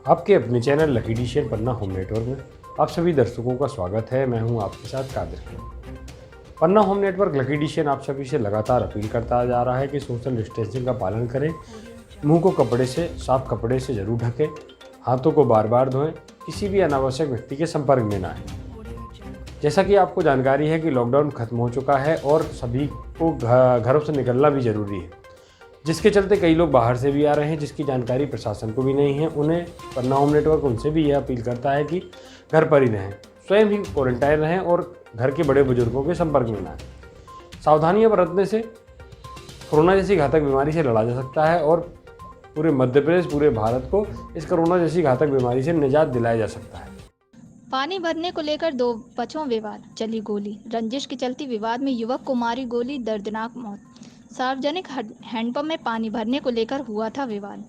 आपके अपने channel lucky डिशन पन्ना home network में आप सभी दर्शकों का स्वागत है। मैं हूं आपके साथ कादिर खान। पन्ना होम नेटवर्क लकी डिशन आप सभी से लगातार अपील करता जा रहा है कि सोशल डिस्टेंसिंग का पालन करें, मुंह को साफ कपड़े से जरूर ढकें, हाथों को बार बार धोएं, किसी भी अनावश्यक व्यक्ति के संपर्क में ना आए। जैसा कि आपको जानकारी है कि लॉकडाउन खत्म हो चुका है और सभी को घरों से निकलना भी जरूरी है, जिसके चलते कई लोग बाहर से भी आ रहे हैं, जिसकी जानकारी प्रशासन को भी नहीं है। उन्हें पन्ना होम नेटवर्क उनसे भी यह अपील करता है कि घर पर ही रहें, स्वयं ही क्वारंटाइन रहें और घर के बड़े बुजुर्गों के संपर्क में न आए। सावधानियां बरतने से कोरोना जैसी घातक बीमारी से लड़ा जा सकता है और पूरे मध्य प्रदेश, पूरे भारत को इस कोरोना जैसी घातक बीमारी से निजात दिलाया जा सकता है। पानी भरने को लेकर दो बच्चों विवाद, चली गोली। रंजिश के चलती विवाद में युवक को मारी गोली, दर्दनाक मौत। सार्वजनिक हैंडपंप में पानी भरने को लेकर हुआ था विवाद।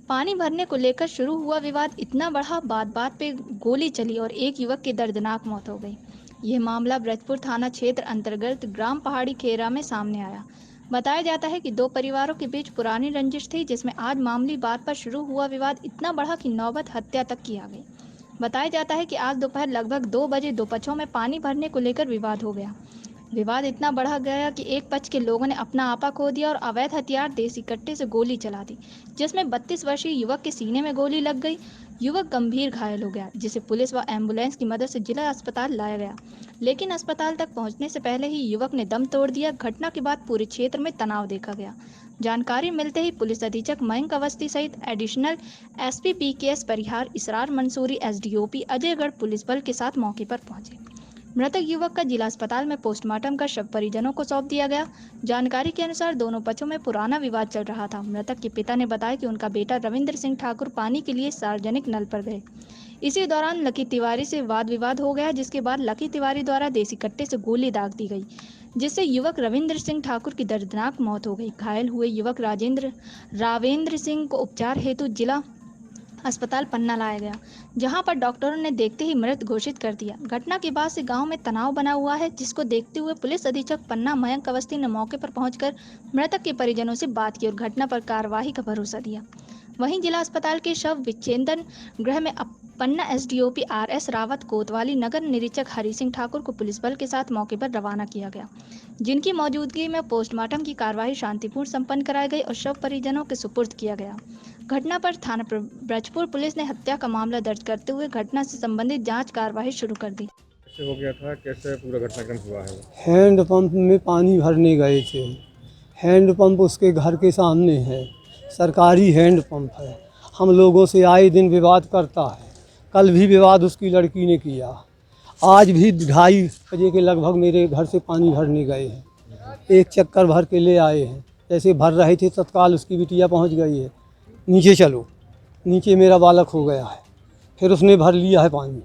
पानी भरने को लेकर शुरू हुआ विवाद इतना बढ़ा, बात बात पे गोली चली और एक युवक की दर्दनाक मौत हो गई। यह मामला ब्रजपुर थाना क्षेत्र अंतर्गत ग्राम पहाड़ी खेरा में सामने आया। बताया जाता है कि दो परिवारों के बीच पुरानी रंजिश थी, जिसमें आज मामूली बात पर शुरू हुआ विवाद इतना बढ़ा कि नौबत हत्या तक की आ गई। बताया जाता है कि आज दोपहर लगभग 2 बजे दो पक्षों में पानी भरने को लेकर विवाद हो गया। विवाद इतना बढ़ा गया कि एक पक्ष के लोगों ने अपना आपा खो दिया और अवैध हथियार देसी कट्टे से गोली चला दी, जिसमें 32 वर्षीय युवक के सीने में गोली लग गई। युवक गंभीर घायल हो गया, जिसे पुलिस व एम्बुलेंस की मदद से जिला अस्पताल लाया गया, लेकिन अस्पताल तक पहुंचने से पहले ही युवक ने दम तोड़ दिया। घटना के बाद पूरे क्षेत्र में तनाव देखा गया। जानकारी मिलते ही पुलिस अधीक्षक मयंक अवस्थी सहित एडिशनल एसपी पीकेएस परिहार, इसरार मंसूरी, एसडीओपी अजयगढ़ पुलिस बल के साथ मौके पर पहुंचे। मृतक युवक का जिला अस्पताल में पोस्टमार्टम कर शव परिजनों को सौंप दिया गया। जानकारी के अनुसार दोनों पक्षों में पुराना विवाद चल रहा था। मृतक के पिता ने बताया कि उनका बेटा रविंद्र सिंह ठाकुर पानी के लिए सार्वजनिक नल पर गए। इसी दौरान लकी तिवारी से वाद विवाद हो गया, जिसके बाद लकी तिवारी द्वारा देसी कट्टे से गोली दाग दी गई, जिससे युवक रविंद्र सिंह ठाकुर की दर्दनाक मौत हो गई। घायल हुए युवक रावेंद्र सिंह को उपचार हेतु जिला अस्पताल पन्ना लाया गया, जहां पर डॉक्टरों ने देखते ही मृत घोषित कर दिया। घटना के बाद से गांव में तनाव बना हुआ है, जिसको देखते हुए पुलिस अधीक्षक पन्ना मयंक अवस्थी ने मौके पर पहुंचकर मृतक के परिजनों से बात की और घटना पर कार्रवाई का भरोसा दिया। वहीं जिला अस्पताल के शव विच्छेदन गृह में पन्ना एसडीओपी आरएस रावत, कोतवाली नगर निरीक्षक हरि सिंह ठाकुर को पुलिस बल के साथ मौके पर रवाना किया गया, जिनकी मौजूदगी में पोस्टमार्टम की कार्यवाही शांतिपूर्ण संपन्न कराई गई और शव परिजनों के सुपुर्द किया गया। घटना पर थाना ब्रजपुर पुलिस ने हत्या का मामला दर्ज करते हुए घटना से संबंधित जांच कार्यवाही शुरू कर दी। कैसे हो गया था, कैसे पूरा घटनाक्रम हुआ है? हैंडपंप में पानी भरने गए थे। हैंडपंप उसके घर के सामने है, सरकारी हैंडपंप है। हम लोगों से आए दिन विवाद करता है। कल भी विवाद उसकी लड़की ने किया। आज भी 2:30 बजे के लगभग मेरे घर से पानी भरने गए हैं। एक चक्कर भर के ले आए हैं। जैसे भर रहे थे तत्काल उसकी बिटिया पहुंच गई है, नीचे चलो। नीचे मेरा बालक हो गया है। फिर उसने भर लिया है पानी,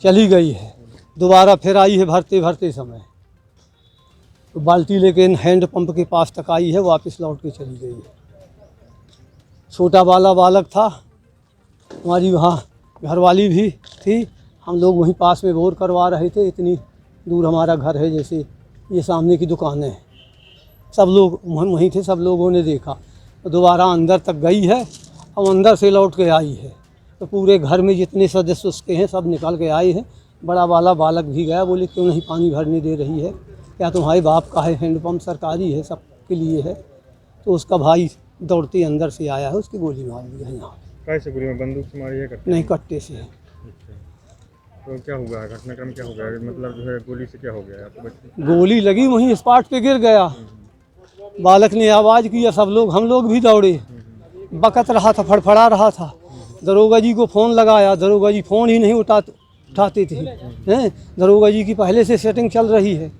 चली गई है। दोबारा फिर आई है भरते भरते समय, तो बाल्टी लेके हैंड पंप के पास तक आई है, वापस लौट के चली गई है। छोटा वाला बालक था, हमारी वहाँ घरवाली भी थी। हम लोग वहीं पास में बोर करवा रहे थे। इतनी दूर हमारा घर है, जैसे ये सामने की दुकानें हैं। सब लोग वहीं थे, सब लोगों ने देखा। दोबारा अंदर तक गई है, अब अंदर से लौट के आई है। तो पूरे घर में जितने सदस्य उसके हैं सब निकल के आए हैं। बड़ा वाला बालक भी गया, बोले क्यों नहीं पानी भरने दे रही है, क्या तुम्हारे बाप का है? हैंडपम्प सरकारी है, सबके लिए है। तो उसका भाई दौड़ते अंदर से आया है, उसकी गोली मार दी है। यहाँ कैसे गोली में? बंदूक से मारी है? कट्टे? नहीं, कट्टे से है। अच्छा, तो क्या हुआ घटनाक्रम, क्या हो गया? मतलब जो है गोली से क्या हो गया आपको? बच्चे गोली लगी, वहीं स्पॉट पे गिर गया। बालक ने आवाज़ किया, सब लोग, हम लोग भी दौड़े। बकत रहा था, फड़फड़ा रहा था। दरोगा जी को फ़ोन लगाया, दरोगा जी फ़ोन ही नहीं उठाते थे। हैं, दरोगा जी की पहले से सेटिंग चल रही है।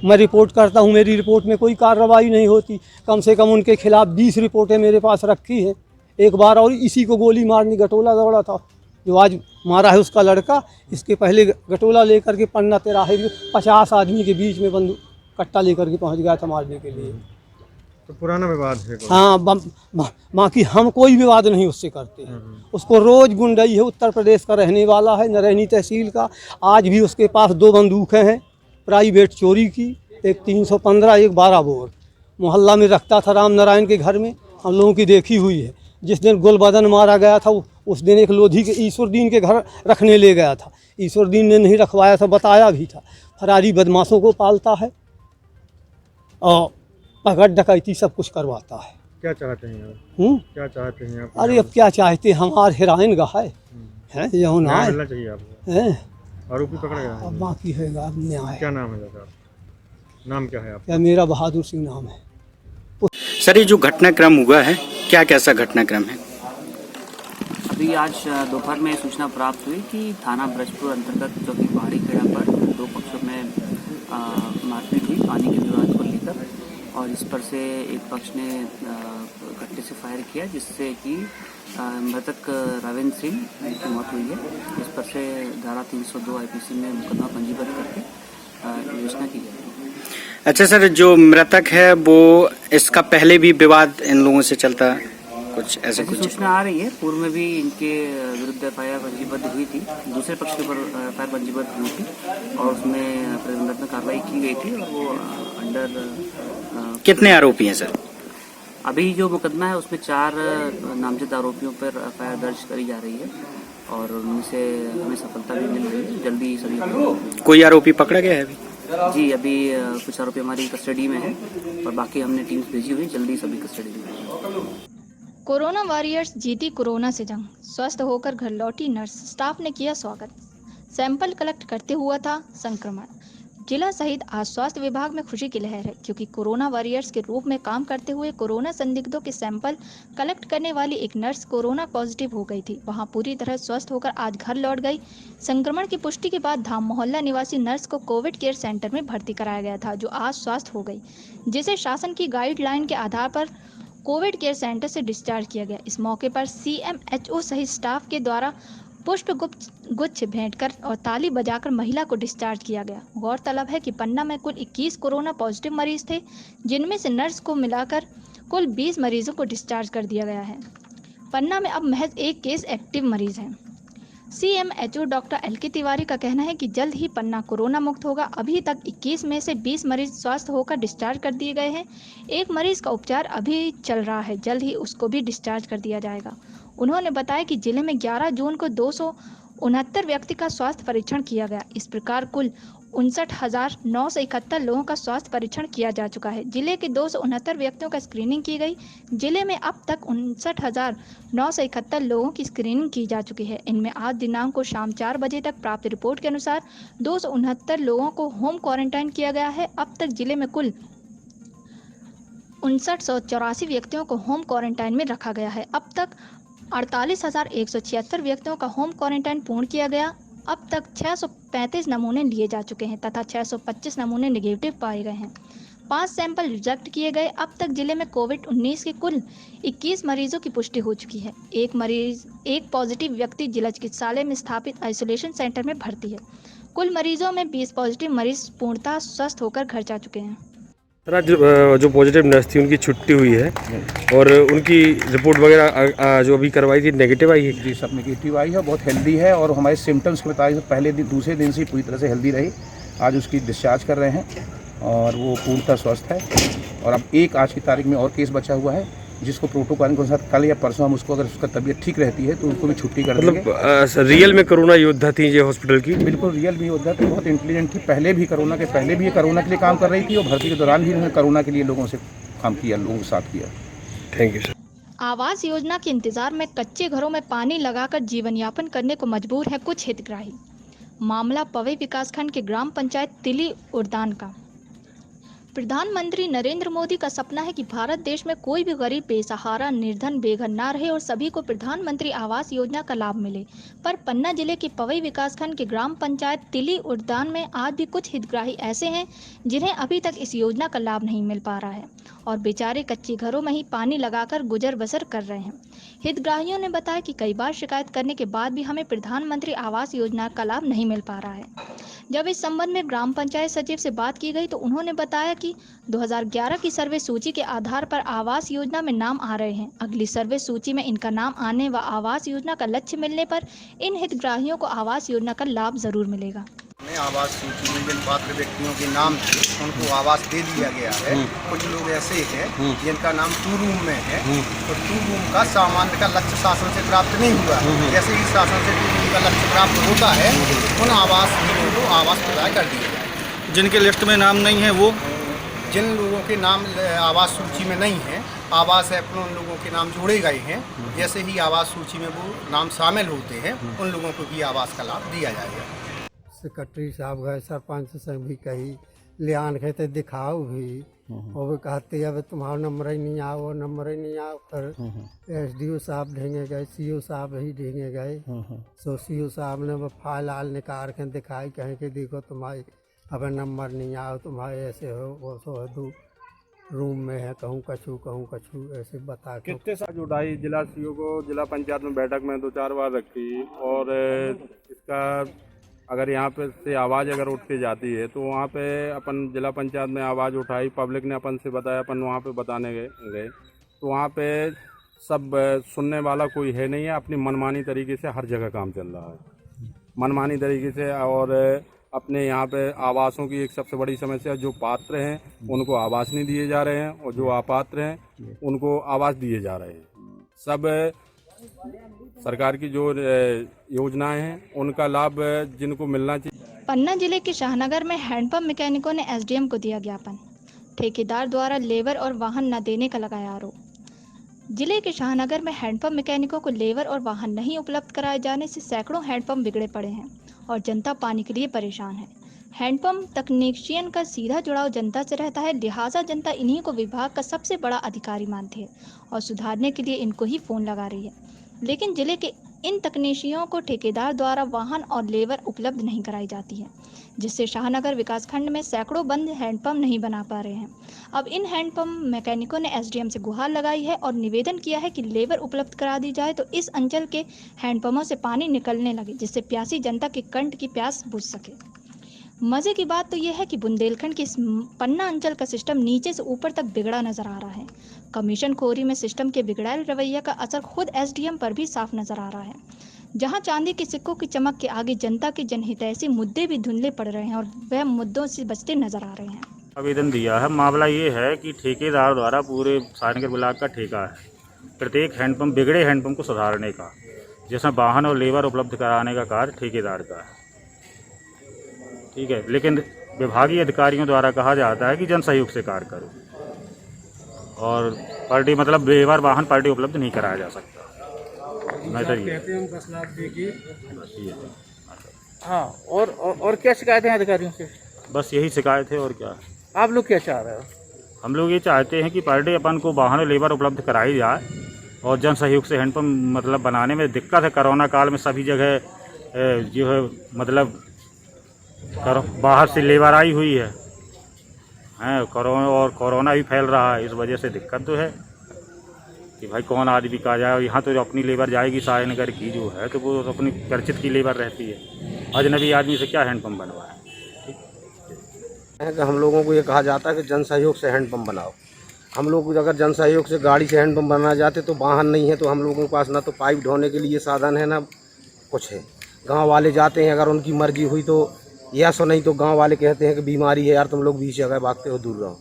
मैं रिपोर्ट करता हूँ, मेरी रिपोर्ट में कोई कार्रवाई नहीं होती। कम से कम उनके खिलाफ 20 रिपोर्टें मेरे पास रखी है। एक बार और इसी को गोली मारने गटोला दौड़ा था, जो आज मारा है उसका लड़का। इसके पहले गटोला लेकर के पन्ना तिराहे में 50 आदमी के बीच में बंदूक कट्टा लेकर के पहुँच गया था मारने के लिए। तो पुराना विवाद है? हाँ, बाकी हम कोई विवाद नहीं उससे करते हैं। उसको रोज़ गुंडई है, उत्तर प्रदेश का रहने वाला है, नरैनी तहसील का। आज भी उसके पास 2 बंदूकें हैं प्राइवेट चोरी की, एक 315, एक 12 बोर। मोहल्ला में रखता था राम नारायण के घर में, हम लोगों की देखी हुई है। जिस दिन गुलबदन मारा गया था उस दिन एक लोधी के ईश्वरदीन के घर रखने ले गया था। ईश्वरदीन ने नहीं रखवाया था, बताया भी था। फरारी बदमाशों को पालता है और पकड़ डकैती सब कुछ करवाता है। क्या चाहते हैं आप? क्या चाहते हैं आप? अरे अब क्या चाहते, हमारे हेराइन गहा है यह ना न्याय है मिलना चाहिए आपको। हैं? आरोपी पकड़ा गया है। अब बाकी है अब न्याय। क्या नाम है दादा? नाम क्या है आपका? क्या मेरा बहादुर सिंह नाम है। सर ये जो घटनाक्रम हुआ है क्या कैसा घटनाक्रम है? अभी आज दोपहर में सूचना प्राप्त हुई कि थाना ब्रजपुर अंतर्गत जो कि पहाड़ी खेड़ा पर दो पक्षों में मारपीट हुई पानी के विवाद को लेकर, और इस पर से एक पक्ष ने गट्टे से फायर किया जिससे कि मृतक रविंद्र सिंह की मौत हुई है। इस पर से धारा 302 IPC में मुकदमा पंजीबद्ध करके योजना की गई। अच्छा सर, जो मृतक है वो इसका पहले भी विवाद इन लोगों से चलता है कुछ ऐसे कुछ? सूचना आ रही है, पूर्व में भी इनके विरुद्ध FIR पंजीबद्ध हुई थी, दूसरे पक्ष के ऊपर FIR पंजीबद्ध हुई थी और उसमें प्रतिबंधात्मक कार्रवाई की गई थी और वो अंडर कितने आरोपी हैं सर? अभी जो मुकदमा है उसमें 4 नामजद आरोपियों पर FIR दर्ज करी जा रही है और उनमें से हमें सफलता भी मिल रही है। जल्दी ही सभी कोई आरोपी पकड़ा गया है अभी? जी, अभी कुछ आरोपी हमारी कस्टडी में है और बाकी हमने टीम्स भेजी हुई, जल्दी सभी कस्टडी में है। कोरोना वॉरियर्स जीती कोरोना से जंग, स्वस्थ होकर घर लौटी नर्स, स्टाफ ने किया स्वागत। सैंपल कलेक्ट करते हुआ था संक्रमण। जिला सहित आज स्वास्थ्य विभाग में खुशी की लहर है क्योंकि कोरोना वॉरियर्स के रूप में काम करते हुए कोरोना संदिग्धों के सैंपल कलेक्ट करने वाली एक नर्स कोरोना पॉजिटिव हो गई थी। वहां पूरी तरह स्वस्थ होकर आज घर लौट गई। संक्रमण की पुष्टि के बाद धाम मोहल्ला निवासी नर्स को कोविड केयर सेंटर में भर्ती कराया गया था, जो आज स्वस्थ हो गई, जिसे शासन की गाइडलाइन के आधार पर कोविड केयर सेंटर से डिस्चार्ज किया गया। इस मौके पर CMHO सहित स्टाफ के द्वारा पुष्प गुच्छ भेंट कर और ताली बजाकर महिला को डिस्चार्ज किया गया। गौरतलब है कि पन्ना में कुल 21 कोरोना पॉजिटिव मरीज थे, जिनमें से नर्स को मिलाकर कुल 20 मरीजों को डिस्चार्ज कर दिया गया है। पन्ना में अब महज एक केस एक्टिव मरीज है। CMHO डॉक्टर LK तिवारी का कहना है कि जल्द ही पन्ना कोरोना मुक्त होगा। अभी तक 21 में से 20 मरीज स्वस्थ होकर डिस्चार्ज कर दिए गए हैं। एक मरीज का उपचार अभी चल रहा है, जल्द ही उसको भी डिस्चार्ज कर दिया जाएगा। उन्होंने बताया कि जिले में 11 जून को 269 व्यक्ति का स्वास्थ्य परीक्षण किया गया। इस प्रकार कुल 59,971 लोगों का स्वास्थ्य परीक्षण किया जा चुका है। जिले के 269 व्यक्तियों का स्क्रीनिंग की गई। जिले में अब तक 59,971 लोगों की स्क्रीनिंग की जा चुकी है। इनमें आज दिनांक को शाम 4 बजे तक प्राप्त रिपोर्ट के अनुसार 269 लोगों को होम क्वारंटाइन किया गया है। अब तक जिले में कुल 5984 व्यक्तियों को होम क्वारंटाइन में रखा गया है। अब तक 48,176 व्यक्तियों का होम क्वारंटाइन पूर्ण किया गया। अब तक 635 नमूने लिए जा चुके हैं तथा 625 नमूने नेगेटिव पाए गए हैं। 5 सैंपल रिजेक्ट किए गए। अब तक जिले में कोविड-19 के कुल 21 मरीजों की पुष्टि हो चुकी है। एक पॉजिटिव व्यक्ति जिला चिकित्सालय में स्थापित आइसोलेशन सेंटर में भर्ती है। कुल मरीजों में 20 पॉजिटिव मरीज पूर्णतः स्वस्थ होकर घर जा चुके हैं। सर आज जो पॉजिटिव नर्स थी उनकी छुट्टी हुई है और उनकी रिपोर्ट वगैरह जो अभी करवाई थी नेगेटिव आई है? जी, सब नेगेटिव आई है, बहुत हेल्दी है और हमारे सिम्टम्स के बताए पहले दिन दूसरे दिन से पूरी तरह से हेल्दी रही। आज उसकी डिस्चार्ज कर रहे हैं और वो पूर्णतः स्वस्थ है। और अब एक आज की तारीख में और केस बचा हुआ है जिसको प्रोटोकॉल के साथ कल या परसों हम उसको, अगर उसका तबीयत ठीक रहती है तो उनको भी छुट्टी कर देंगे। मतलब रियल में कोरोना योद्धा थी ये हॉस्पिटल की? बिल्कुल रियल भी योद्धा थी, बहुत इंटेलिजेंट थी। पहले भी कोरोना के लिए काम कर रही थी और भर्ती के दौरान भी उन्होंने कोरोना के लिए लोगों से काम किया, लोगों के साथ किया। Thank you sir. Awas Yojana के इंतजार में कच्चे घरों में पानी लगाकर जीवन यापन करने को मजबूर है कुछ हितग्राही। मामला पवई विकासखंड के ग्राम पंचायत तिली उड़दान का। प्रधानमंत्री नरेंद्र मोदी का सपना है कि भारत देश में कोई भी गरीब, बेसहारा, निर्धन, बेघर ना रहे और सभी को प्रधानमंत्री आवास योजना का लाभ मिले। पर पन्ना जिले के पवई विकासखंड के ग्राम पंचायत तिली उड़दान में आज भी कुछ हितग्राही ऐसे हैं जिन्हें अभी तक इस योजना का लाभ नहीं मिल पा रहा है और बेचारे कच्चे घरों में ही पानी लगाकर गुजर बसर कर रहे हैं। हितग्राहियों ने बताया कि कई बार शिकायत करने के बाद भी हमें प्रधानमंत्री आवास योजना का लाभ नहीं मिल पा रहा है। जब इस संबंध में ग्राम पंचायत सचिव से बात की गई तो उन्होंने बताया कि 2011 की सर्वे सूची के आधार पर आवास योजना में नाम आ रहे हैं। अगली सर्वे सूची में इनका नाम आने व आवास योजना का लक्ष्य मिलने पर इन हितग्राहियों को आवास योजना का लाभ जरूर मिलेगा। में आवास सूची में जिन पात्र व्यक्तियों के नाम थे उनको आवास दे दिया गया है। कुछ लोग ऐसे हैं जिनका नाम 2 रूम में है, तो 2 रूम का सामान्य का लक्ष्य शासन से प्राप्त नहीं हुआ। जैसे ही शासन से 2 रूम का लक्ष्य प्राप्त होता है उन आवासहीनों को आवास प्रदान कर दिया जाए। जिनके लिस्ट में नाम नहीं है वो, जिन लोगों के नाम आवास सूची में नहीं है, आवास ऐप में उन लोगों के नाम जोड़े गए हैं, जैसे ही आवास सूची में वो नाम शामिल होते हैं उन लोगों को भी आवास का लाभ दिया जाएगा। सेक्रेटरी साहब गए, सरपंच से भी कही ले आन के तो दिखाओ भी, और वो कहते अब तुम्हारा नंबर ही नहीं आओ, नंबर ही नहीं आओ। फिर SDO साहब ढेंगे गए, CO साहब ही ढेंगे गए, सो CO साहब ने वो फाइल आल निकाल के दिखाई, कहें कि देखो तुम्हारी अब नंबर नहीं आओ, तुम्हारे ऐसे हो वो सो है, 2 रूम में है, कहूँ कछू ऐसे बता के। कितने साल उठाई जिला CO को जिला पंचायत में बैठक में 2-4 बार रखी, और इसका अगर यहाँ पे से आवाज़ अगर उठ के जाती है तो वहाँ पे अपन जिला पंचायत में आवाज़ उठाई, पब्लिक ने अपन से बताया, अपन वहाँ पे बताने गए तो वहाँ पे सब सुनने वाला कोई है नहीं है। अपनी मनमानी तरीके से हर जगह काम चल रहा है, मनमानी तरीके से। और अपने यहाँ पे आवासों की एक सबसे बड़ी समस्या, जो पात्र हैं उनको आवास नहीं दिए जा रहे हैं, और जो अपात्र हैं उनको आवास दिए जा रहे हैं। सब सरकार की जो योजनाएं हैं उनका लाभ जिनको मिलना चाहिए। पन्ना जिले के शाहनगर में हैंडपंप मैकेनिकों ने SDM को दिया ज्ञापन, ठेकेदार द्वारा लेबर और वाहन न देने का लगाया आरोप। जिले के शाहनगर में हैंडपंप मैकेनिकों को लेबर और वाहन नहीं उपलब्ध कराए जाने से सैकड़ों हैंडपंप बिगड़े पड़े हैं और जनता पानी के लिए परेशान है। हैंडपंप तकनीशियन का सीधा जुड़ाव जनता से रहता है, लिहाजा जनता इन्हीं को विभाग का सबसे बड़ा अधिकारी मानती है और सुधारने के लिए इनको ही फ़ोन लगा रही है। लेकिन जिले के इन तकनीशियों को ठेकेदार द्वारा वाहन और लेबर उपलब्ध नहीं कराई जाती है, जिससे शाहनगर विकासखंड में सैकड़ों बंद हैंडपंप नहीं बना पा रहे हैं। अब इन हैंडपंप मैकेनिकों ने SDM से गुहार लगाई है और निवेदन किया है कि लेबर उपलब्ध करा दी जाए तो इस अंचल के हैंडपंपों से पानी निकलने लगे, जिससे प्यासी जनता की कंठ की प्यास बुझ सके। मज़े की बात तो यह है कि बुंदेलखंड के इस पन्ना अंचल का सिस्टम नीचे से ऊपर तक बिगड़ा नजर आ रहा है। कमीशन खोरी में सिस्टम के बिगड़ायल रवैया का असर खुद SDM पर भी साफ नजर आ रहा है, जहां चांदी के सिक्कों की चमक के आगे जनता के जनहितैषी मुद्दे भी धुंधले पड़ रहे हैं और वह मुद्दों से बचते नजर आ रहे हैं। आवेदन दिया है। मामला ये है कि ठेकेदार द्वारा पूरे शाहनगर ब्लॉक का ठेका है प्रत्येक हैंडपंप, बिगड़े हैंडपंप को सुधारने का, जिसमें वाहन और लेबर उपलब्ध कराने का कार्य ठेकेदार का है। ठीक है, लेकिन विभागीय अधिकारियों द्वारा कहा जाता है कि जन सहयोग से कार्य करो, और पर डे मतलब लेबर वाहन पर डे उपलब्ध नहीं कराया जा सकता। मैटर ये हाँ। और क्या शिकायतें हैं अधिकारियों से? बस यही शिकायत है, और क्या। आप लोग क्या चाह रहे हो? हम लोग ये चाहते हैं कि पर डे अपन को वाहन और लेबर उपलब्ध कराई जाए, और जन सहयोग से हैंडपंप मतलब बनाने में दिक्कत है। कोरोना काल में सभी जगह जो है मतलब बाहर से लेबर आई हुई है, कोरोना भी फैल रहा है, इस वजह से दिक्कत तो है कि भाई कौन आदमी का जाए। और यहाँ तो अपनी लेबर जाएगी शाहनगर की जो है, तो वो अपनी परिचित की लेबर रहती है, अजनबी आदमी से क्या हैंडपंप बनवाए। कि हम लोगों को ये कहा जाता है कि जन सहयोग से हैंडपंप बनाओ। हम लोग अगर जन सहयोग से गाड़ी से हैंडपंप बनाना चाहते तो वाहन नहीं है, तो हम लोगों के पास ना तो पाइप ढोने के लिए साधन है ना कुछ है। गांव वाले जाते हैं, अगर उनकी मर्जी हुई तो यस, और नहीं तो गांव वाले कहते हैं कि बीमारी है यार, तुम लोग 20 जगह भागते हो, दूर रहो,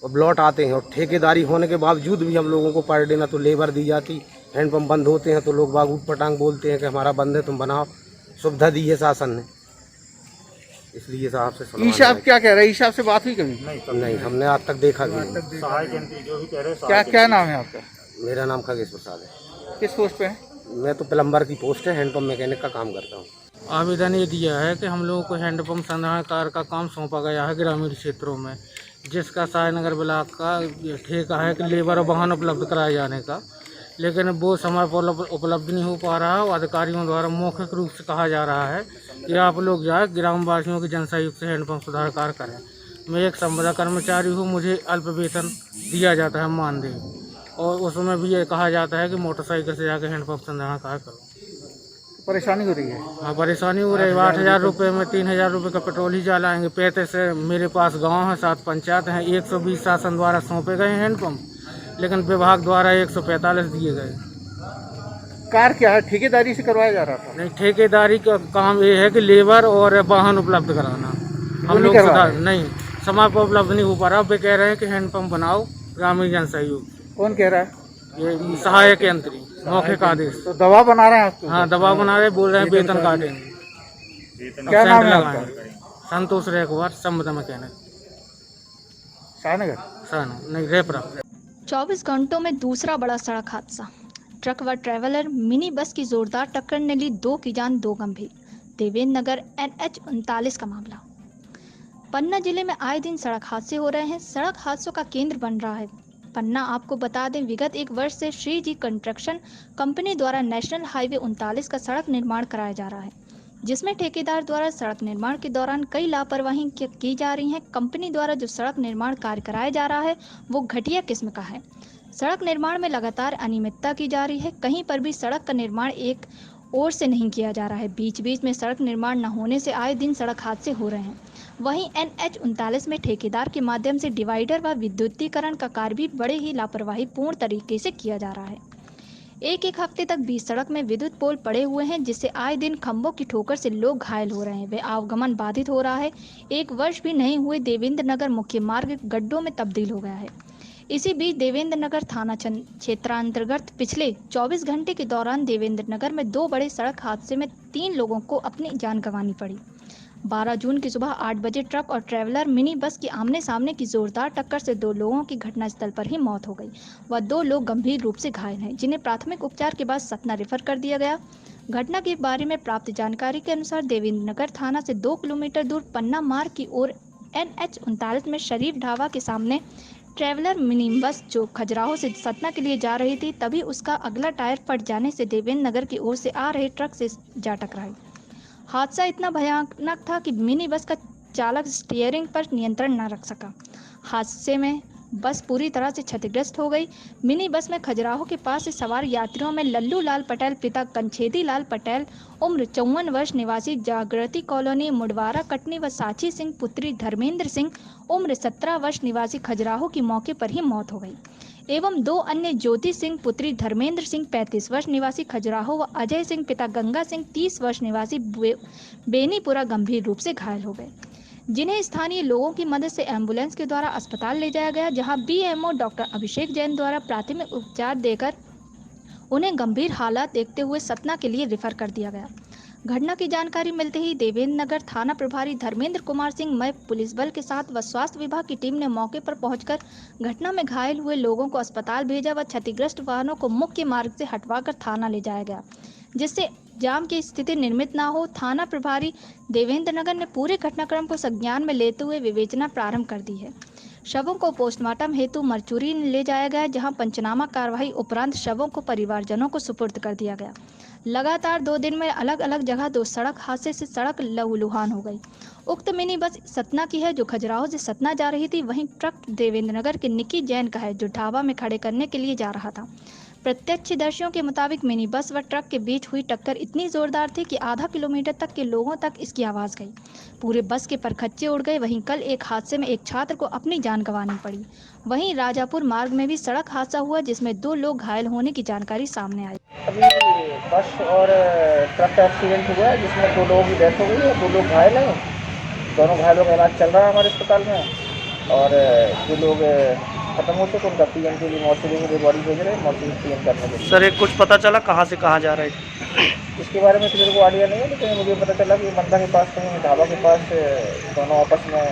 और लौट आते हैं। और ठेकेदारी होने के बावजूद भी हम लोगों को पर डे ना तो लेबर दी जाती, हैंडपंप बंद होते हैं तो लोग बाग ऊट पटांग बोलते हैं कि हमारा बंद है, तुम बनाओ। सुविधा दी है शासन ने, इसलिए साहब से ईशाब क्या कह रहे हैं? ईशाब से बात हुई कभी? नहीं, हमने आज तक देखा भी नहीं। क्या नाम है आपका? मेरा नाम खगेश प्रसाद है। किस पोस्ट पे है? मैं तो प्लम्बर की पोस्ट है, हैंडपंप मैकेनिक का काम करता हूँ। आवेदन ये दिया है कि हम लोगों को हैंडपंप संग्रहण कार्य का काम सौंपा गया है ग्रामीण क्षेत्रों में, जिसका शाहनगर ब्लॉक का ठेका है कि लेबर और वाहन उपलब्ध कराए जाने का, लेकिन वो समय पर उपलब्ध नहीं हो पा रहा है। और अधिकारियों द्वारा मौखिक रूप से कहा जा रहा है कि आप लोग जाए ग्रामवासियों के जनसहयोग से हैंडपंप सुधार कार्य करें। मैं एक संविदा कर्मचारी हूँ, मुझे अल्प वेतन दिया जाता है मानदेय, और उसमें भी ये कहा जाता है कि मोटरसाइकिल से जाकर हैंडपंप संग्रहण कार्य करो। परेशानी हो रही है? हाँ, परेशानी हो रही है। 8,000 रुपये में 3,000 रुपये का पेट्रोल ही जलाएंगे। 35 से मेरे पास गांव है, 7 पंचायत हैं, 120 शासन द्वारा सौंपे गए हैंडपंप, लेकिन विभाग द्वारा 145 दिए गए। कार्य क्या है, ठेकेदारी से करवाया जा रहा था? नहीं, ठेकेदारी का काम ये है कि लेबर और वाहन उपलब्ध कराना। हम लोग नहीं, समय पर उपलब्ध नहीं हो पा रहा। वे कह रहे हैं कि हैंडपंप बनाओ, ग्रामीण जन सहयोग। कौन कह रहा है? ये सहायक यंत्री, मौखिक आदेश। तो दबाव बना रहे हैं आपको? हाँ, दबाव बना रहे, बोल रहे हैं वेतन काटेंगे। क्या नाम है आपका? संतोष रेखवार, संबंध मैकेनिक, शाहनगर। नहीं, रेपरा। 24 घंटों में दूसरा बड़ा सड़क हादसा। ट्रक व ट्रैवलर मिनी बस की जोरदार टक्कर ने ली 2 की जान, 2 गंभीर। देवेंद्र नगर NH 39 का मामला। पन्ना जिले में आए दिन सड़क हादसे हो रहे हैं। सड़क हादसों का केंद्र बन रहा है पन्ना। आपको बता दें, विगत 1 वर्ष से श्री जी कंस्ट्रक्शन कंपनी द्वारा नेशनल हाईवे 39 का सड़क निर्माण कराया जा रहा है, जिसमें ठेकेदार द्वारा सड़क निर्माण के दौरान कई लापरवाही की जा रही है। कंपनी द्वारा जो सड़क निर्माण कार्य कराया जा रहा है वो घटिया किस्म का है। सड़क निर्माण में लगातार अनियमितता की जा रही है। कहीं पर भी सड़क का निर्माण एक ओर से नहीं किया जा रहा है। बीच बीच में सड़क निर्माण न होने से आए दिन सड़क हादसे हो रहे हैं। वहीं NH 39 में ठेकेदार के माध्यम से डिवाइडर व विद्युतीकरण का कार्य भी बड़े ही लापरवाही पूर्ण तरीके से किया जा रहा है। एक हफ्ते तक बीच सड़क में विद्युत पोल पड़े हुए हैं, जिससे आए दिन खंभों की ठोकर से लोग घायल हो रहे हैं। वे आवागमन बाधित हो रहा है। 1 वर्ष भी नहीं हुए देवेंद्र नगर मुख्य मार्ग गड्ढों में तब्दील हो गया है। इसी बीच देवेंद्र नगर थाना क्षेत्रांतर्गत पिछले 24 घंटे के दौरान देवेंद्र नगर में 2 बड़े सड़क हादसे में 3 लोगों को अपनी जान गंवानी पड़ी। 12 जून की सुबह 8 बजे ट्रक और ट्रैवलर मिनी बस की आमने सामने की जोरदार टक्कर से 2 लोगों की घटनास्थल पर ही मौत हो गई व 2 लोग गंभीर रूप से घायल हैं, जिन्हें प्राथमिक उपचार के बाद सतना रेफर कर दिया गया। घटना के बारे में प्राप्त जानकारी के अनुसार देवेंद्र नगर थाना से 2 किलोमीटर दूर पन्ना मार्ग की ओर NH 39 में शरीफ ढाबा के सामने ट्रैवलर मिनी बस जो खजुराहो से सतना के लिए जा रही थी, तभी उसका अगला टायर फट जाने से देवेंद्र नगर की ओर से आ रहे ट्रक से जा टकराई। हादसा इतना भयानक था कि मिनी बस का चालक स्टीयरिंग पर नियंत्रण न रख सका। हादसे में बस पूरी तरह से क्षतिग्रस्त हो गई। मिनी बस में खजुराहो के पास से सवार यात्रियों में लल्लू लाल पटेल पिता कंछेदी लाल पटेल उम्र 54 वर्ष निवासी जागृति कॉलोनी मुडवारा कटनी व साची सिंह पुत्री धर्मेंद्र सिंह उम्र 17 वर्ष निवासी खजुराहो की मौके पर ही मौत हो गई एवं 2 अन्य ज्योति सिंह पुत्री धर्मेंद्र सिंह 35 वर्ष निवासी खजुराहो व अजय सिंह पिता गंगा सिंह 30 वर्ष निवासी बेनीपुरा गंभीर रूप से घायल हो गए, जिन्हें स्थानीय लोगों की मदद से एम्बुलेंस के द्वारा अस्पताल ले जाया गया, जहां BMO डॉक्टर अभिषेक जैन द्वारा प्राथमिक उपचार देकर उन्हें गंभीर हालात देखते हुए सतना के लिए रेफर कर दिया गया। घटना की जानकारी मिलते ही देवेंद्र नगर थाना प्रभारी धर्मेंद्र कुमार सिंह मय पुलिस बल के साथ व स्वास्थ्य विभाग की टीम ने मौके पर पहुंचकर घटना में घायल हुए लोगों को अस्पताल भेजा व क्षतिग्रस्त वाहनों को मुख्य मार्ग से हटवाकर थाना ले जाया गया, जिससे जाम की स्थिति निर्मित न हो। थाना प्रभारी देवेंद्र नगर ने पूरे घटनाक्रम को संज्ञान में लेते हुए विवेचना प्रारंभ कर दी है। शवों को पोस्टमार्टम हेतु मरचूरी ले जाया गया, जहां पंचनामा कार्रवाई उपरांत शवों को परिवारजनों को सुपुर्द कर दिया गया। लगातार 2 दिन में अलग अलग जगह 2 सड़क हादसे से सड़क लहूलुहान हो गई। उक्त मिनी बस सतना की है जो खजुराहो से सतना जा रही थी, वहीं ट्रक देवेंद्र नगर के निकी जैन का है जो ढाबा में खड़े करने के लिए जा रहा था। प्रत्यक्षदर्शियों के मुताबिक मिनी बस व ट्रक के बीच हुई टक्कर इतनी जोरदार थी कि आधा किलोमीटर तक के लोगों तक इसकी आवाज़ गई। पूरे बस के परखच्चे उड़ गए। वहीं कल एक हादसे में एक छात्र को अपनी जान गंवानी पड़ी। वहीं राजापुर मार्ग में भी सड़क हादसा हुआ, जिसमें 2 लोग घायल होने की जानकारी सामने आई। अभी बस और ट्रक का एक्सीडेंट हुआ है, जिसमें 2 लोगों की डेथ हो गई है, 2 लोग घायल हैं। दोनों घायलों का इलाज चल रहा है हमारे अस्पताल में, और जो लोग खत्म हो चुके उनका PM के लिए मॉर्चरी के लिए बॉडी भेज रहे हैं, मॉर्चरी PM करने के लिए। सर, एक कुछ पता चला कहाँ से कहाँ जा रहे थे? इसके बारे में तो मेरे को आइडिया नहीं है, लेकिन मुझे पता चला कि मंदा के पास कहीं ढाबा के पास दोनों आपस में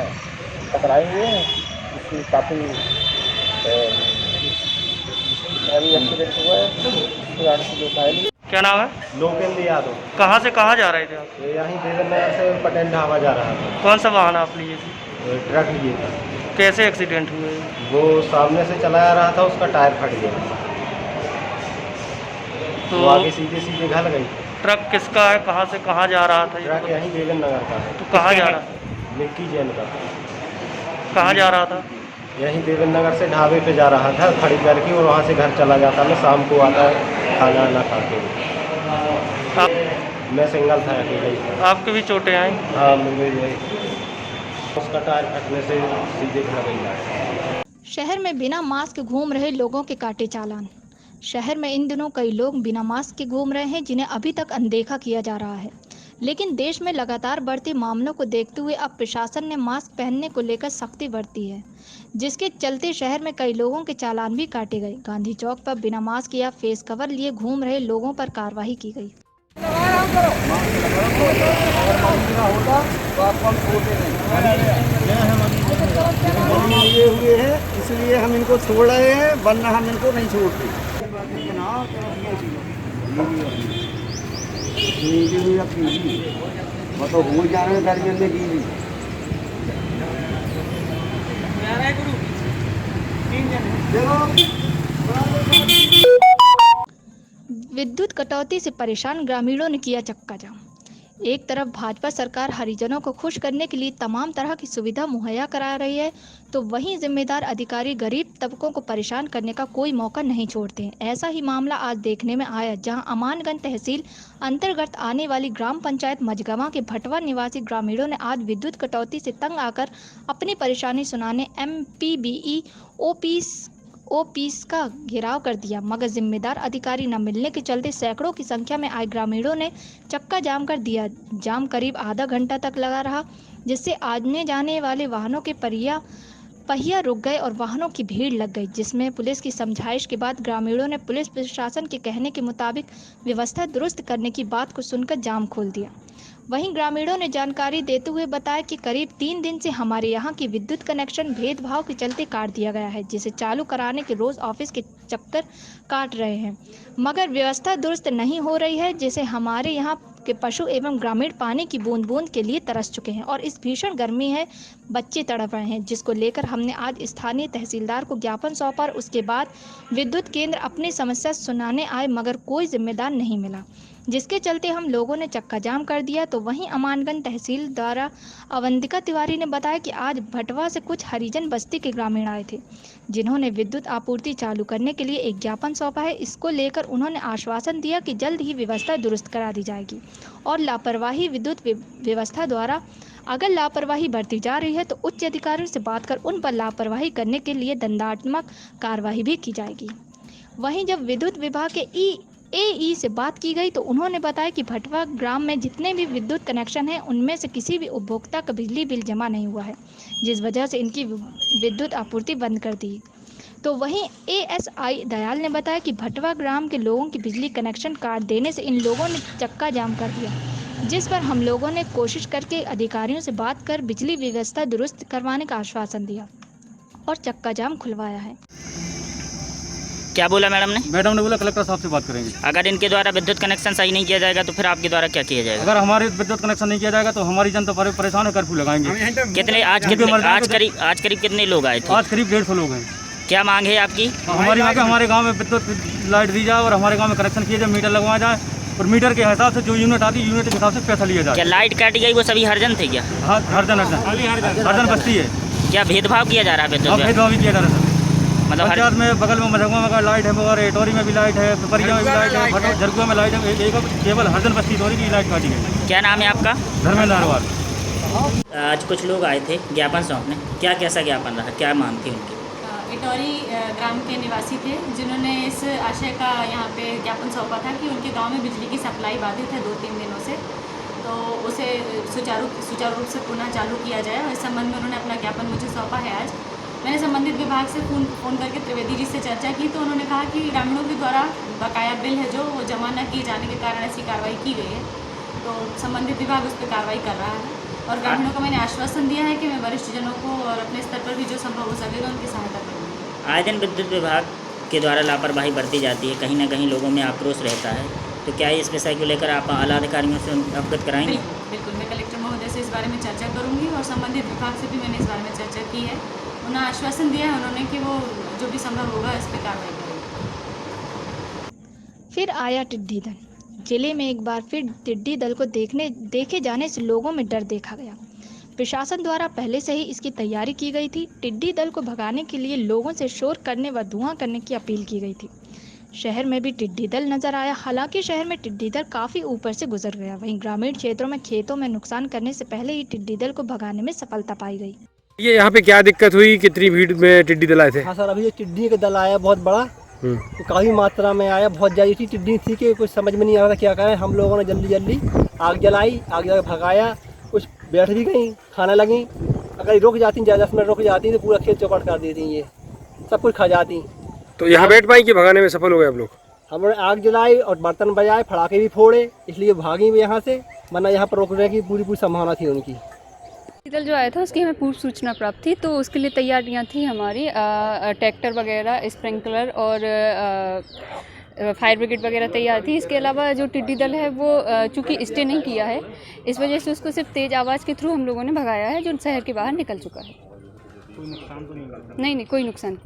टकराए हुए हैं, इसकी काफ़ी हैवी एक्सीडेंट हुआ है। क्या नाम है? लोकेंद्र यादव। कहाँ से कहाँ जा रहे थे आप? यहीं देवेंद्र नगर से पटेल ढाबा जा रहा था। कौन सा वाहन आप लिए थे? ट्रक लिए था। कैसे एक्सीडेंट हुए? वो सामने से चलाया रहा था, उसका टायर फट गया तो वो आगे सीधे सीधे घल गई। ट्रक किसका है? कहाँ से कहाँ जा रहा था? ट्रक यहीं देवेंद्र नगर का है। तो कहाँ जा रहा था? निक्की जैन का। कहाँ जा रहा था? यहीं देवेंद्र नगर से ढाबे पे जा रहा था खड़ी करके, और वहाँ से घर चला जाता। मैं शाम को आता खाना वाना खा के। मैं सिंगल था अकेले। आपके भी चोटें आई? हाँ, मुझे उसका टायर फटने से सीधे घर गई। शहर में बिना मास्क घूम रहे लोगों के काटे चालान। शहर में इन दिनों कई लोग बिना मास्क के घूम रहे हैं, जिन्हें अभी तक अनदेखा किया जा रहा है। लेकिन देश में लगातार बढ़ते मामलों को देखते हुए अब प्रशासन ने मास्क पहनने को लेकर सख्ती बरती है, जिसके चलते शहर में कई लोगों के चालान भी काटे गए। गांधी चौक पर बिना मास्क या फेस कवर लिए घूम रहे लोगों पर कार्रवाई की गई। ये हुए हैं इसलिए हम इनको छोड़ रहे हैं, वरना हम इनको नहीं छोड़ते। तो हो जा रहे गर्मियों में गीली। विद्युत कटौती से परेशान ग्रामीणों ने किया चक्का जाम। एक तरफ भाजपा सरकार हरिजनों को खुश करने के लिए तमाम तरह की सुविधा मुहैया करा रही है, तो वहीं जिम्मेदार अधिकारी गरीब तबकों को परेशान करने का कोई मौका नहीं छोड़ते हैं। ऐसा ही मामला आज देखने में आया, जहां अमानगंज तहसील अंतर्गत आने वाली ग्राम पंचायत मझगवां के भटवा निवासी ग्रामीणों ने आज विद्युत कटौती से तंग आकर अपनी परेशानी सुनाने MPBE ऑफिस का घेराव कर दिया, मगर जिम्मेदार अधिकारी न मिलने के चलते सैकड़ों की संख्या में आए ग्रामीणों ने चक्का जाम कर दिया। जाम करीब आधा घंटा तक लगा रहा, जिससे आने जाने वाले वाहनों के पहिया रुक गए और वाहनों की भीड़ लग गई, जिसमें पुलिस की समझाइश के बाद ग्रामीणों ने पुलिस प्रशासन के कहने के मुताबिक व्यवस्था दुरुस्त करने की बात को सुनकर जाम खोल दिया। वहीं ग्रामीणों ने जानकारी देते हुए बताया कि करीब 3 दिन से हमारे यहां की विद्युत कनेक्शन भेदभाव के चलते काट दिया गया है, जिसे चालू कराने के रोज ऑफिस के चक्कर काट रहे हैं, मगर व्यवस्था दुरुस्त नहीं हो रही है, जिसे हमारे यहां के पशु एवं ग्रामीण पानी की बूंद बूंद के लिए तरस चुके हैं और इस भीषण गर्मी है बच्चे तड़प रहे हैं, जिसको लेकर हमने आज स्थानीय तहसीलदार को ज्ञापन सौंपा और उसके बाद विद्युत केंद्र अपनी समस्या सुनाने आए, मगर कोई जिम्मेदार नहीं मिला, जिसके चलते हम लोगों ने चक्का जाम कर दिया। तो वहीं अमानगंज तहसील द्वारा अवंतिका तिवारी ने बताया कि आज भटवा से कुछ हरिजन बस्ती के ग्रामीण आए थे, जिन्होंने विद्युत आपूर्ति चालू करने के लिए एक ज्ञापन सौंपा है। इसको लेकर उन्होंने आश्वासन दिया कि जल्द ही व्यवस्था दुरुस्त करा दी जाएगी और लापरवाही विद्युत व्यवस्था द्वारा अगर लापरवाही बरती जा रही है तो उच्च अधिकारियों से बात कर उन पर लापरवाही करने के लिए दंडात्मक कार्रवाई भी की जाएगी। वहीं जब विद्युत विभाग के AE से बात की गई तो उन्होंने बताया कि भटवा ग्राम में जितने भी विद्युत कनेक्शन हैं उनमें से किसी भी उपभोक्ता का बिजली बिल जमा नहीं हुआ है, जिस वजह से इनकी विद्युत आपूर्ति बंद कर दी। तो वहीं ASI दयाल ने बताया कि भटवा ग्राम के लोगों की बिजली कनेक्शन काट देने से इन लोगों ने चक्का जाम कर दिया, जिस पर हम लोगों ने कोशिश करके अधिकारियों से बात कर बिजली व्यवस्था दुरुस्त करवाने का आश्वासन दिया और चक्का जाम खुलवाया है। क्या बोला मैडम ने? मैडम ने बोला कलेक्टर साहब से बात करेंगे। अगर इनके द्वारा विद्युत कनेक्शन सही नहीं किया जाएगा तो फिर आपके द्वारा क्या किया जाएगा? अगर हमारे विद्युत कनेक्शन नहीं किया जाएगा तो हमारी जनता परेशान है, कर्फ्यू लगाएंगे। कितने आज करीब कितने लोग आए थे? आज करीब 150 लोग हैं। क्या मांग है आपकी? हमारी मांग है हमारे गाँव में विद्युत लाइट दी जाए और हमारे गाँव में कनेक्शन किया जाए, मीटर लगवाया जाए और मीटर के हिसाब से जो यूनिट आती है यूनिट के हिसाब से पैसा लिया जाए। क्या लाइट काटी गई वो सभी हरिजन थे क्या? हाँ, हरजन बस्ती है। क्या भेदभाव किया जा रहा है? भेदभाव भी किया जा रहा है। मतलब पंचायत में बगल में मझगवा में लाइट है, और एटोरी में भी लाइट है, पिपरिया में भी लाइट है, झरगुआ में लाइट है, केवल हरजन बस्ती एटोरी की लाइट काटी गई। क्या नाम है आपका? धर्मेंद्र अग्रवाल। आज कुछ लोग आए थे ज्ञापन सौंपने, क्या कैसा ज्ञापन रहा, क्या मांग थी उनकी? इटौरी ग्राम के निवासी थे जिन्होंने इस आशय का यहाँ पे ज्ञापन सौंपा था कि उनके गांव में बिजली की सप्लाई बाधित है 2-3 दिनों से, तो उसे सुचारू रूप से पुनः चालू किया जाए और इस संबंध में उन्होंने अपना ज्ञापन मुझे सौंपा है। आज मैंने संबंधित विभाग से फ़ोन करके त्रिवेदी जी से चर्चा की तो उन्होंने कहा कि ग्रामीणों के द्वारा बकाया बिल है जो वो जमा न किए जाने के कारण ऐसी कार्रवाई की गई है, तो संबंधित विभाग उस पर कार्रवाई कर रहा है और ग्रामीणों को मैंने आश्वासन दिया है कि मैं वरिष्ठ जनों को और अपने स्तर पर भी जो संभव हो सकेगा उनकी सहायता करूँगी। आए दिन विद्युत विभाग के द्वारा लापरवाही बरती जाती है, कहीं ना कहीं लोगों में आक्रोश रहता है, तो क्या इस विषय को लेकर आप आला अधिकारियों से अवगत कराएंगे? बिल्कुल, मैं कलेक्टर महोदय से इस बारे में चर्चा करूंगी और संबंधित विभाग से भी मैंने इस बारे में चर्चा की है। उन्हें आश्वासन दिया है उन्होंने कि वो जो भी संभव होगा इस पर कार्रवाई करेंगे। फिर आया टिड्डी दल। जिले में एक बार फिर टिड्डी दल को देखे जाने से लोगों में डर देखा गया। प्रशासन द्वारा पहले से ही इसकी तैयारी की गई थी। टिड्डी दल को भगाने के लिए लोगों से शोर करने व धुआं करने की अपील की गई थी। शहर में भी टिड्डी दल नजर आया। हालांकि शहर में टिड्डी दल काफी ऊपर से गुजर गया, वहीं ग्रामीण क्षेत्रों में खेतों में नुकसान करने से पहले ही टिड्डी दल को भगाने में सफलता पाई गई। ये यहाँ पे क्या दिक्कत हुई, कितनी भीड़ में टिड्डी दल आए थे? हाँ सर, अभी ये टिड्डी का दल आया बहुत बड़ा, तो काफ़ी मात्रा में आया, बहुत ज़्यादा थी, टिड्डी थी कि कुछ समझ में नहीं आ रहा था क्या करें। हम लोगों ने जल्दी जल्दी आग जलाई, आग जला भगाया, कुछ बैठ भी गई, खाने लगी। अगर रुक जाती 10 मिनट रुक जाती तो पूरा खेत चौपट कर देती, ये सब कुछ खा जाती। तो यहाँ बैठ पाई कि भगाने में सफल हो गए आप लोग? हमने आग जलाई और बर्तन बजाए, फड़ाके भी फोड़े, इसलिए भागी भी यहाँ से, वरना यहाँ पर रुकने की पूरी संभावना थी उनकी। दल जो आया था उसकी हमें पूर्व सूचना प्राप्त थी, तो उसके लिए तैयारियां थी हमारी, ट्रैक्टर वगैरह, स्प्रिंकलर और फायर ब्रिगेड वगैरह तैयार थी। इसके अलावा जो टिड्डी दल है वो चूँकि स्टे नहीं किया है, इस वजह से उसको सिर्फ तेज़ आवाज़ के थ्रू हम लोगों ने भगाया है, जो शहर के बाहर निकल चुका है। कोई नुकसान तो नहीं? नहीं, कोई नुकसान।